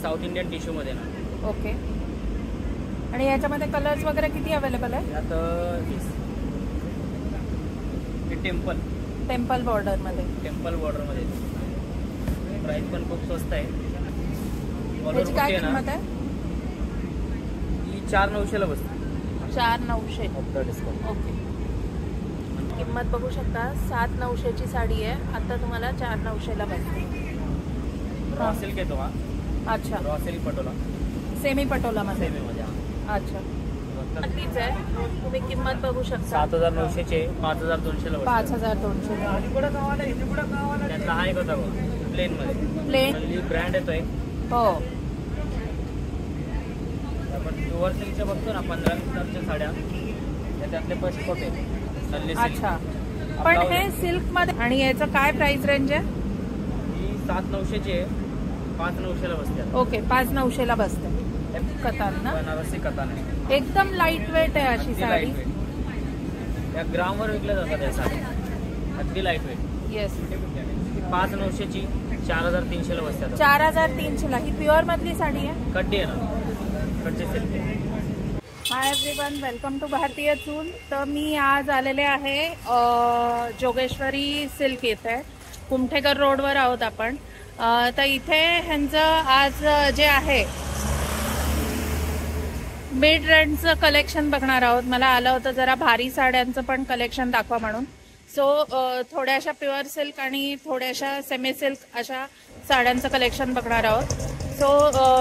South Indian tissue मध्ये ना. Okay. आणि याच्यामध्ये कलर्स वगैरे किती अवेलेबल आहे? यात टेम्पल बॉर्डर मध्ये. प्राइस पण खूप स्वस्त आहे. याची काय किंमत आहे? ही 4,900 ला बसते. 4,900 आफ्टर डिस्काउंट. ओके. किंमत बघू शकता 7,900 ची साडी आहे. आता तुम्हाला 4,900 ला बसते. रॉ सिल्क आहे तो हा. अच्छा. Raw silk patola. Semi Patola मध्ये. अच्छा. तीच आहे. तुम्ही किंमत बघू शकता 7,900 चे 5,200 ला. 5,200. त्यातला हा एक होता प्लेन मध्ये. प्लेन ब्रँड येतोय. हो. आपण प्युअर सिल्कच्या बघतो ना 15,000 साड्या त्यातले फर्स्ट कॉपी. अच्छा. पण हे सिल्क मध्ये. आणि याचं काय प्राइस रेंज आहे? ही 7,900 चे 5,900 ला बसते. ओके. 5,900 ला बसते. कतान ना. बनारसी कतान एकदम लाईट वेट आहे अशी साडी. या ग्रामवर विकल्या जातात या साड्या. अगदी लाईट वेट. येस. 5,900 ची 4,300 ला बसते. 4,300 ला. ही प्युअर मधली साडी आहे. कड्डी आहे ना. कड्डी silk. Hi everyone, welcome to भारतीय चूल. तर मी आज आलेले आहे जोगेश्वरी सिल्क येथे. कुमठेकर रोडवर आहोत आपण. तर इथे ह्यांचं आज जे आहे मिड रेंजचं कलेक्शन बघणार आहोत. मला आलं होतं जरा भारी साड्यांचं पण कलेक्शन दाखवा म्हणून. सो थोड्याशा प्युअर सिल्क आणि थोड्याशा सेमी सिल्क अशा साड्यांचं कलेक्शन बघणार आहोत. सो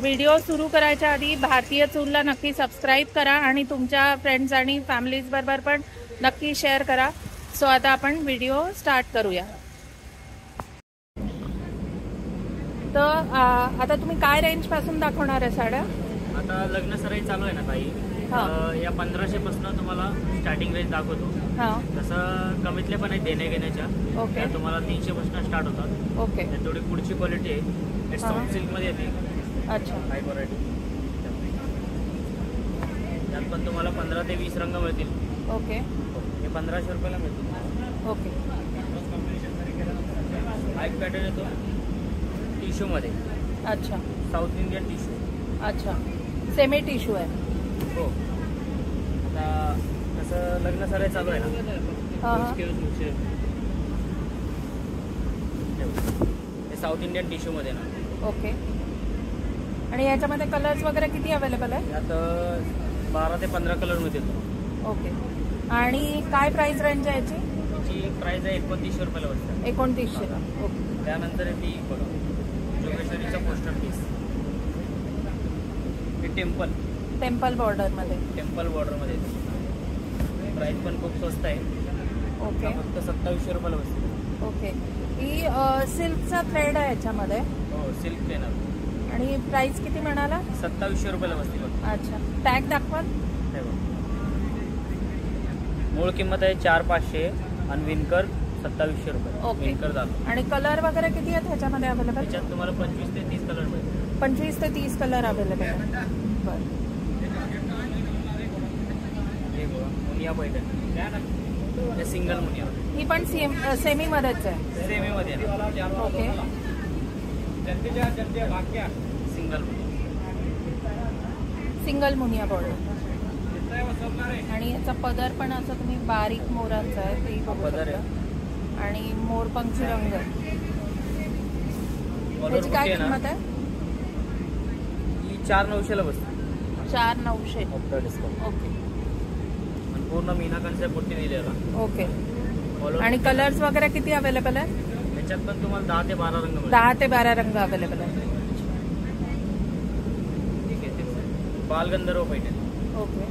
व्हिडिओ सुरू करायच्या आधी भारतीय चूलला नक्की सबस्क्राईब करा आणि तुमच्या फ्रेंड्स आणि फॅमिलीज बरोबर पण नक्की शेअर करा. सो आता आपण व्हिडिओ स्टार्ट करूया. तर आता तुम्ही काय रेंज पासून दाखवणार आहे साड्या? आता लग्न सराई चालू आहे ना ताई. या 1,500 पासून तुम्हाला स्टार्टिंग रेंज दाखवतो. तसं कमीतले पण आहे देण्या घेण्याच्या. ओके. तुम्हाला 300 पासून स्टार्ट होतात. ओके. थोडी पुढची क्वालिटी आहे. सॉफ्ट सिल्क मध्ये येते. अच्छा. High quality. त्यात पण तुम्हाला 15 ते 20 रंग मिळतील. ओके. हे 1,500 रुपयाला मिळतील. ओके. हा एक पॅटर्न येतो टिश्यू मध्ये. अच्छा. South Indian tissue. अच्छा. सेमी टिश्यू आहे. हो. आता कसं लग्न सराई चालू आहे ना. हे साऊथ इंडियन टिश्यू मध्ये ना. ओके. आणि याच्यामध्ये कलर्स वगैरे किती अवेलेबल आहे? यात 12 ते 15 कलर मिळतील. ओके. आणि काय प्राइस रेंज आहे याची? याची प्राइस आहे 2900 रुपयाला बसते. 2900 ला. ओके. त्यानंतर ती जोगेश्वरीचा पोस्टर पीस. टेम्पल बॉर्डर मध्ये. प्राइस पण खूप स्वस्त आहे. ओके. फक्त 2700 रुपयाला बसते. ओके. ही सिल्कचा थ्रेड आहे याच्यामध्ये. हो, सिल्क ट्रेनर. आणि प्राइस किती म्हणाला? 2700 रुपयाला बसते. अच्छा. टॅग दाखवा. मूळ किंमत आहे 4,500 आणि विनकर 2700 रुपये. ओके. विनकर झालं. आणि कलर वगैरे किती आहेत ह्याच्यामध्ये अवेलेबल? त्याच्यात तुम्हाला 25 ते 30 कलर मिळतील. 25 ते 30 कलर अवेलेबल आहे. बरं. मुनिया पैठणी. सिंगल मुनिया. ही पण सेमी मध्येच आहे. सेमी मध्ये. ओके. Single Muniya border. आणि याचा पदर पण असं तुम्ही बारीक मोरांचा आहे ते पदर आहे. आणि मोरपंखी रंग. याची काय किंमत आहे? 4,900 ला बसते. 4,900 आफ्टर डिस्काउंट. ओके. पूर्ण मीना कन्सेप्ट पुट्टी दिलेला. ओके. आणि कलर्स वगैरे किती अवेलेबल आहे? त्याच्यात पण तुम्हाला 10 ते 12 रंग मिळतील. 10 ते 12 रंग अवेलेबल आहे. ठीक आहे. बालगंधर्व पैठणी. ओके.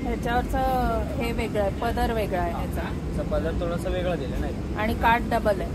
ह्याच्यावरचं हे वेगळं आहे. पदर वेगळा आहे ह्याचा. पदर थोडासा वेगळा दिला नाही. आणि काठ डबल आहे.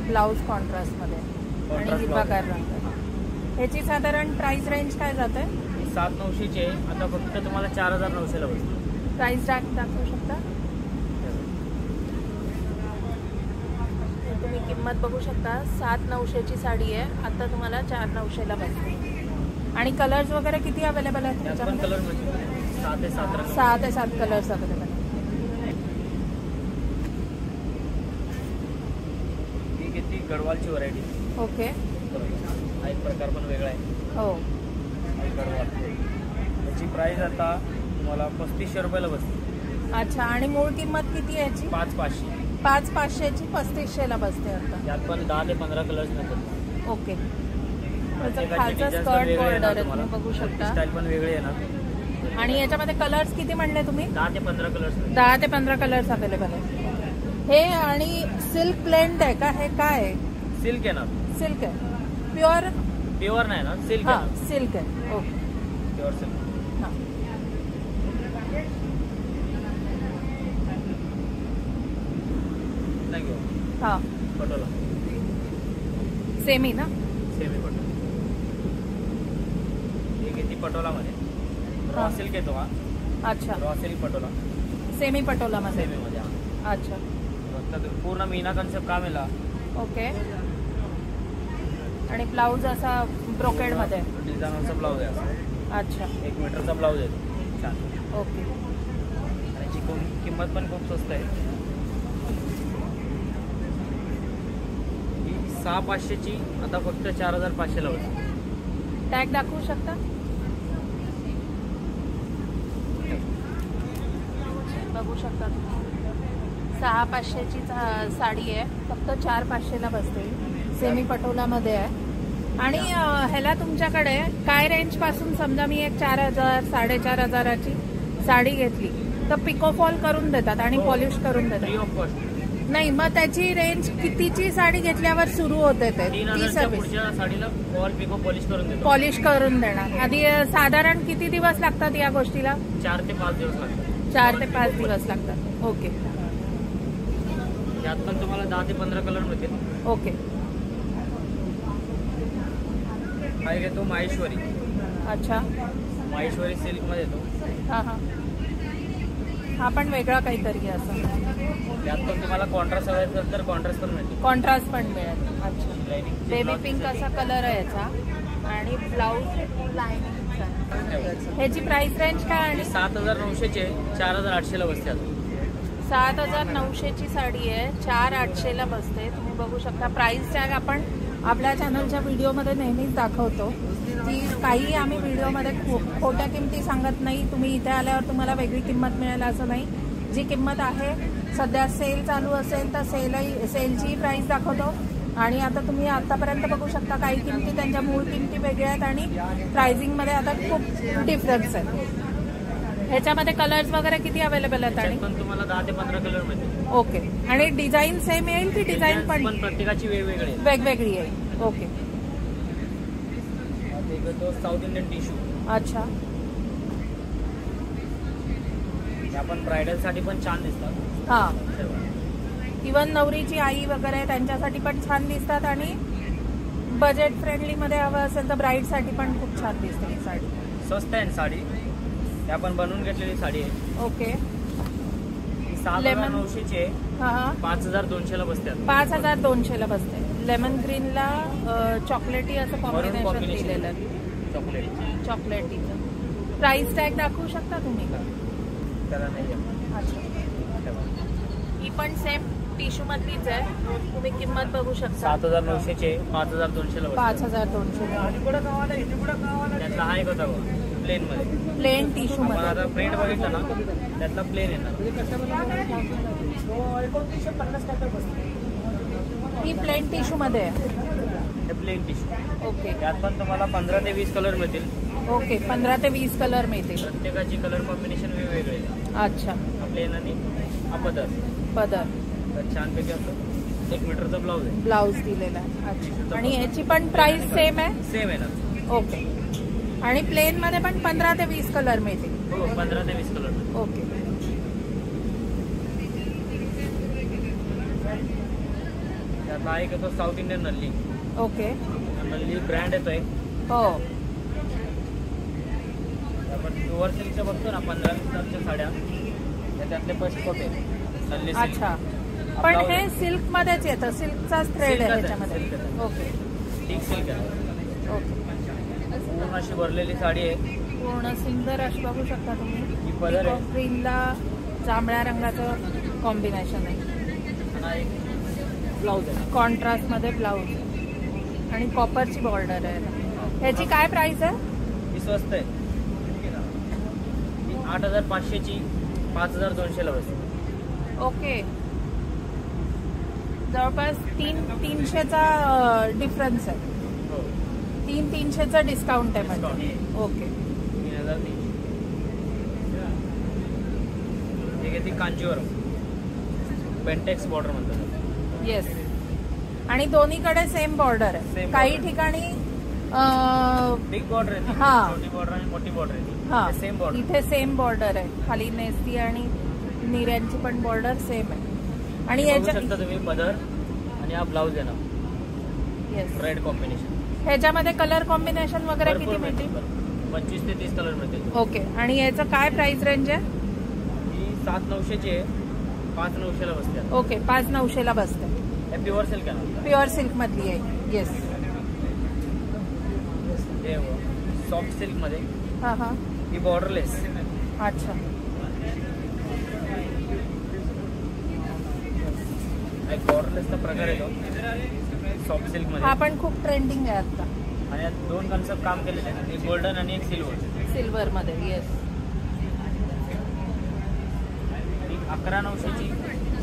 ब्लाउज कॉन्ट्रास्ट मध्ये आणि हिरवागार रंग. ह्याची साधारण प्राइस रेंज काय जाते? 7,900 चे. आता फक्त तुम्हाला 4,900 ला बसते. प्राइस दाखवू शकता? तुम्ही किंमत बघू शकता 7,900 ची साडी आहे. आता तुम्हाला 4,900 ला बसते. आणि कलर्स वगैरे किती अवेलेबल आहेत? कलर 6 ते 7 रंग. 6 ते 7 कलर्स अवेलेबल आहे. ही किती गडवालची व्हरायटी. ओके. हा एक प्रकार पण वेगळा आहे. हो. गडवाल याची प्राइस आता तुम्हाला 3500 रुपयाला बसते. अच्छा. आणि मूळ किंमत किती आहे याची? 5,500. 5,500ची 3500ला बसते आता. यात पण 10 ते 15 कलर्स मिळतात. ओके. त्याचं खालचं स्कर्ट बॉर्डर आहे तुम्ही बघू शकता. स्टाईल पण वेगळी येणार. आणि याच्यामध्ये कलर्स किती म्हणले तुम्ही? 10 ते 15 कलर्स. 10 ते 15 कलर्स अवेलेबल आहे. हे आणि सिल्क ब्लेंड आहे का? हे काय आहे? सिल्क आहे ना. सिल्क आहे. प्युअर प्युअर नाही ना, सिल्क आहे ना. सिल्क आहे. ओके. Pure silk. हां. नाही घेऊ. हां. पटोला सेमी ना? सेमी पटोला. हे किती पटोलामध्ये रॉ सिल्क येतो हा. अच्छा. रॉ सिल्क पटोला सेमी पटोलामध्ये. सेमीमध्ये हा. अच्छा. फक्त पूर्ण मीना कन्सेप्ट काम येला. ओके. आणि ब्लाऊज असा ब्रोकेड मध्ये. डिझायनरचा ब्लाऊज आहे असा. अच्छा. 1 मीटरचा ब्लाऊज आहे. छान. ओके. आणि याची किंमत पण खूप स्वस्त आहे. ही 6,500ची आता फक्त 4,500ला बसते. टॅग दाखवू शकता? बघू शकता तुम्ही. 6,500ची साडी आहे. फक्त 4,500ला बसते. सेमी पटोलामध्ये आहे. आणि ह्याला तुमच्याकडे काय रेंज पासून, समजा मी एक 4,000 4,500ची साडी घेतली तर पिकोफॉल करून देतात आणि पॉलिश करून देतात? Free of cost. नाही, मग त्याची रेंज कितीची साडी घेतल्यावर सुरू होते? ते 3,000च्या पुढच्या साडीला पिको पॉलिश करून देतो. पॉलिश करून देणार. आधी साधारण किती दिवस लागतात या गोष्टीला? 4 ते 5 दिवस लागतात. 4 ते 5 दिवस लागतात. ओके. यात पण तुम्हाला 10 ते 15 कलर मिळतील. ओके. हा घेतो माहेश्वरी. अच्छा. माहेश्वरी सिल्क मध्ये येतो. हां हां. हा पण वेगळा काहीतरी असं. यात पण तुम्हाला कॉन्ट्रास्ट हवे असेल तर कॉन्ट्रास्ट पण मिळतो. कॉन्ट्रास्ट पण मिळेल. अच्छा. लाइनिंग बेबी पिंक असा कलर आहे याचा. आणि ब्लाऊज लाइनिंगचा. ह्याची प्राइस रेंज काय? आणि 7,900चे 4,800ला बसते. 7,900ची साडी आहे. 4,800ला बसते. तुम्ही बघू शकता. प्राइस टॅग आपण आपल्या चॅनलच्या व्हिडिओमध्ये नेहमीच दाखवतो की काही आम्ही व्हिडिओमध्ये खोट्या किमती सांगत नाही. तुम्ही इथे आल्यावर तुम्हाला वेगळी किंमत मिळेल असं नाही. जी किंमत आहे, सध्या सेल चालू असेल तर सेलची प्राइस दाखवतो. आणि आता तुम्ही आतापर्यंत बघू शकता काही किमती त्यांच्या मूळ किमती वेगळ्या आहेत आणि प्राइसिंगमध्ये आता खूप डिफरन्स आहे. ह्याच्यामध्ये कलर्स वगैरे किती अवेलेबल आहेत? आणि पण तुम्हाला 10 ते 15 कलर मिळतील. ओके. आणि डिझाईन सेम येईल की डिझाईन पण प्रत्येकाची वेगवेगळी वेगवेगळी येईल? ओके. तो साऊथ इंडियन टिश्यू. अच्छा. आपण ब्रायडल साठी पण छान दिसतात. हा. इव्हन नवरीची आई वगैरे त्यांच्यासाठी पण छान दिसतात. आणि बजेट फ्रेंडली मध्ये हवं असेल तर ब्राईड साठी पण खूप छान दिसते ही साडी. स्वस्त आहे साडी. ही आपण बनवून घेतलेली साडी आहे. ओके. 7,900ची आहे. हा. 5,200ला बसते. 5,200ला बसते. लेमन ग्रीनला चॉकलेटी असं कॉम्बिनेशन दिलेलं आहे. चॉकलेटीचं. प्राइस टॅग दाखवू शकता तुम्ही का? त्याला नाही आहे. अच्छा. ही पण सेम टिश्यू मधलीच आहे. तुम्ही किंमत बघू शकता. 7,900चे 5,200ला बसते. 5,200. त्यातला हा एक होता प्लेन मध्ये. प्लेन टिश्यू आपण मध्ये. आता प्रिंट बघितलं ना, त्यातला प्लेन येणार. ही प्लेन टिश्यू मध्ये आहे. हे प्लेन टिश्यू. ओके. त्यात पण तुम्हाला 15 ते 20 कलर मिळतील. ओके. 15 ते 20 कलर मिळतील. प्रत्येकाची कलर कॉम्बिनेशन वेगवेगळे आहे. अच्छा. प्लेन आणि पदर. पदर छानपैकी असं 1 मीटरचा ब्लाऊज आहे. ब्लाऊज दिलेला आहे. अच्छा. आणि ह्याची पण प्राइस सेम आहे? सेम आहे ना. ओके. आणि प्लेन मध्ये पण 15 ते 20 कलर मिळतील? हो, 15 ते 20 कलर. ओके. त्यातला एक येतो साऊथ इंडियन नल्ली. ओके. नल्ली ब्रँड येतोय. हो. आपण प्युअर सिल्कच्या बघतो ना 15,000च्या साड्या, त्यातले पैसे नल्ली. अच्छा. पण हे सिल्क मध्येच येतं. सिल्कचाच थ्रेड आहे त्याच्यामध्ये. ओके. थिक सिल्क आहे. ओके. पूर्ण अशी भरलेली साडी आहे. पूर्ण सुंदर अशी बघू शकता तुम्ही. ही पदर आहे. ग्रीनला जांभळ्या रंगाचं कॉम्बिनेशन आहे. ब्लाउज आहे, कॉन्ट्रास्ट मध्ये ब्लाउज आणि कॉपरची बॉर्डर आहे. ह्याची काय प्राइस आहे? ही स्वस्त आहे. 8,500 ची 5,200 ला बसते. ओके, जवळपास 300चा डिफरन्स आहे. 300चा डिस्काउंट आहे म्हणजे. ओके, 3,300. ठीक आहे, ती कांजीवरम पेंटेक्स बॉर्डर म्हणतात. येस, आणि दोन्हीकडे सेम बॉर्डर आहे. Same काही border. ठिकाणी बिग बॉर्डर आहे, हा. छोटी बॉर्डर आणि मोठी बॉर्डर हा, आहे. Same border. इथे सेम बॉर्डर आहे. खाली नेस्ती आणि निऱ्यांची पण बॉर्डर सेम आहे. आणि बघू याच्या शकता तुम्ही पदर आणि हा ब्लाउज आहे ना, येस, रेड कॉम्बिनेशन. ह्याच्यामध्ये कलर कॉम्बिनेशन वगैरे किती मिळतील? 25 ते 30 कलर मिळतील. ओके, आणि याचं काय प्राइस रेंज आहे? ही 7,900 ची आहे, 5,900 ला बसते. ओके, 5,900ला बसते. हे प्युअर सिल्क आहे ना, प्युअर सिल्क मधली आहे. येस, हे सॉफ्ट सिल्क मध्ये. हा हा, ही बॉर्डरलेस. अच्छा. एक बॉर्डरलेसचा प्रकार आहे तो सॉफ्ट सिल्क मध्ये. हा पण खूप ट्रेंडिंग आहे आता. आणि यात 2 कन्सेप्ट काम केलेले आहेत, एक गोल्डन आणि एक सिल्वर. सिल्वर मध्ये. येस, ही 11,900 ची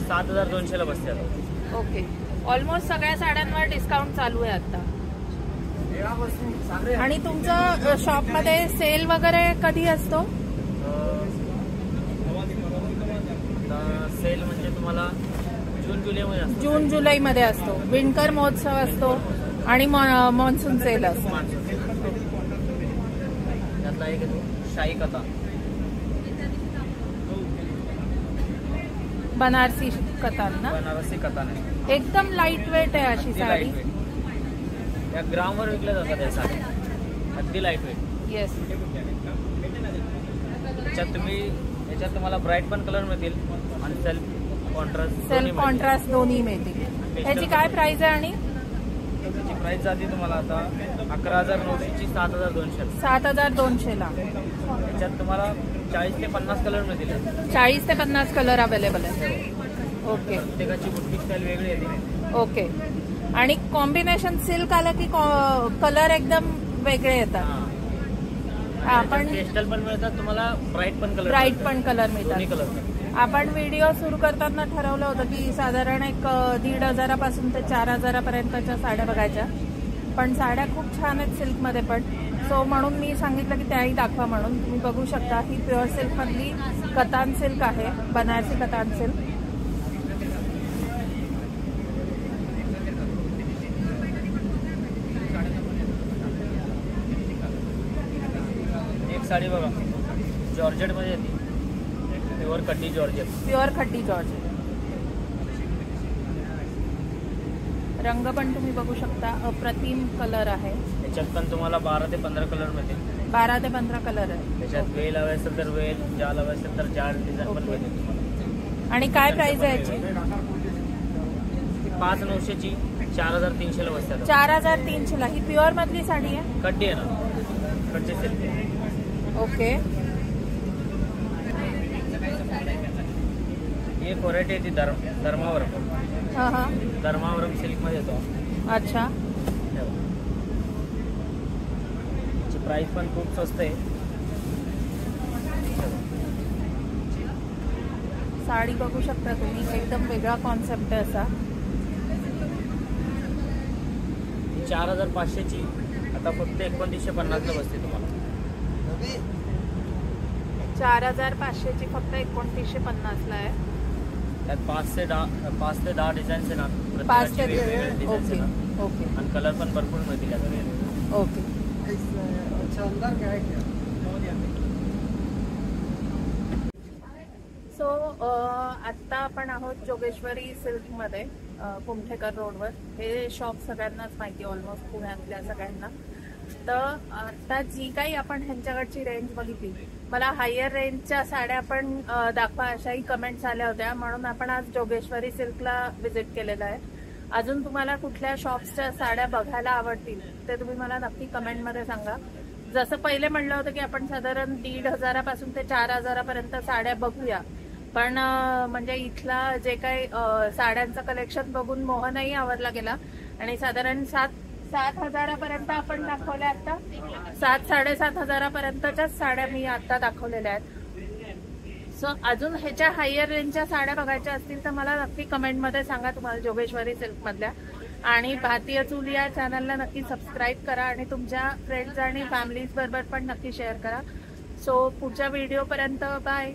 7,200 ला बसते आता. ओके. ऑलमोस्ट सगळ्या साड्यांवर डिस्काउंट चालू आहे आता. आणि तुमचं शॉप मध्ये सेल वगैरे कधी असतो? सेल म्हणजे तुम्हाला जून जुलैमध्ये असतो. जून जुलै मध्ये असतो. विंटर महोत्सव असतो आणि मॉन्सून सेल असतो. त्यातला एक आहे शाही कथा, बनारसी कतान ना. बनारसी कथा नाही, एकदम लाईट वेट आहे अशी साडी. या ग्रामवर विकल्या जातात या साड्या, अगदी लाईट वेट. येस, याच्यात तुम्हाला ब्राईट पण कलर मिळतील आणि सेल्फ कॉन्ट्रास्ट दोन्ही मिळतील. ह्याची काय प्राइस आहे? आणि त्याची प्राइस जाते तुम्हाला आता 11,900 ची 7,200. 7,200ला. याच्यात तुम्हाला 40 ते 50 कलर मिळतील. 40 ते 50 कलर अवेलेबल आहे. ओके, प्रत्येकाची बुट्टी स्टाईल वेगळी येते. ओके. आणि कॉम्बिनेशन सिल्क आलं की कलर एकदम वेगळे येतात. आपण पेस्टल पण मिळतात तुम्हाला, ब्राईट पण कलर मिळतात. कलर. आपण व्हिडिओ सुरू करताना ठरवलं होतं की साधारण एक 1,500 पासून ते 4,000 पर्यंतच्या साड्या बघायच्या. पण साड्या खूप छान आहेत सिल्कमध्ये पण. सो म्हणून मी सांगितलं की त्याही दाखवा म्हणून. तुम्ही बघू शकता ही प्युअर सिल्क मधली कतान सिल्क आहे, बनारसी कतान सिल्क. एक साडी बघा, जॉर्जेट मध्ये येते, pure khaddi georgette. Pure khaddi georgette. रंग पण तुम्ही बघू शकता, अप्रतिम कलर आहे. याच्यात पण तुम्हाला 12 ते 15 कलर मिळतील. 12 ते 15 कलर आहे. त्याच्यात वेल हवे असेल तर वेल, जाल हवे असेल तर जाल, डिझाईन पण मिळतील. आणि काय प्राइस आहे याची? 5,900 ची 4,300 ला बसतात. 4,300ला. ही प्युअर मधली साडी आहे. खड्डी आहे ना, खड्डी सिल्क. ओके. ही एक व्हरायटी आहे ती धर्मावरम. हा हा, धर्मावरम सिल्क मध्ये येतो. अच्छा. प्राइस पण खूप स्वस्त आहे. साडी बघू शकता तुम्ही, एकदम वेगळा कॉन्सेप्ट आहे असा. 4,500 ची आता फक्त 2,950 ला बसते तुम्हाला. 4,500 ची फक्त 2,950 ला आहे. त्यात 5 ते 10 डिझाईन्स आहे ना, 5 ते वेगवेगळे डिझाईन्स आहे ना. ओके, आणि कलर पण भरपूर मिळतील यात. ओके. सो आत्ता आपण आहोत जोगेश्वरी सिल्कमध्ये, कुमठेकर रोडवर. हे शॉप सगळ्यांनाच माहिती, ऑलमोस्ट पुण्यातल्या सगळ्यांना. तर आता जी काही आपण ह्यांच्याकडची रेंज बघितली, मला हायर रेंजच्या साड्या पण दाखवा अशाही कमेंट्स आल्या होत्या. म्हणून आपण आज जोगेश्वरी सिल्कला व्हिजिट केलेलं आहे. अजून तुम्हाला कुठल्या शॉप्सच्या साड्या बघायला आवडतील ते तुम्ही मला नक्की कमेंटमध्ये सांगा. जसं पहिले म्हणलं होतं की आपण साधारण 1,500 ते 4,000 साड्या बघूया, पण म्हणजे इथला जे काही साड्यांचं कलेक्शन बघून मोहनही आवरला गेला आणि साधारण 7,000 आपण दाखवल्या. आता 7,000-7,500 साड्या मी आता दाखवलेल्या आहेत. सो अजून ह्याच्या हायर रेंजच्या साड्या बघायच्या असतील तर मला नक्की कमेंटमध्ये सांगा तुम्हाला जोगेश्वरी सिल्क मधल्या. आणि भारतीय चूल या चॅनलला नक्की सबस्क्राईब करा आणि तुमच्या फ्रेंड्स आणि फॅमिलीज बरोबर पण नक्की शेअर करा. सो पुढच्या व्हिडिओपर्यंत बाय.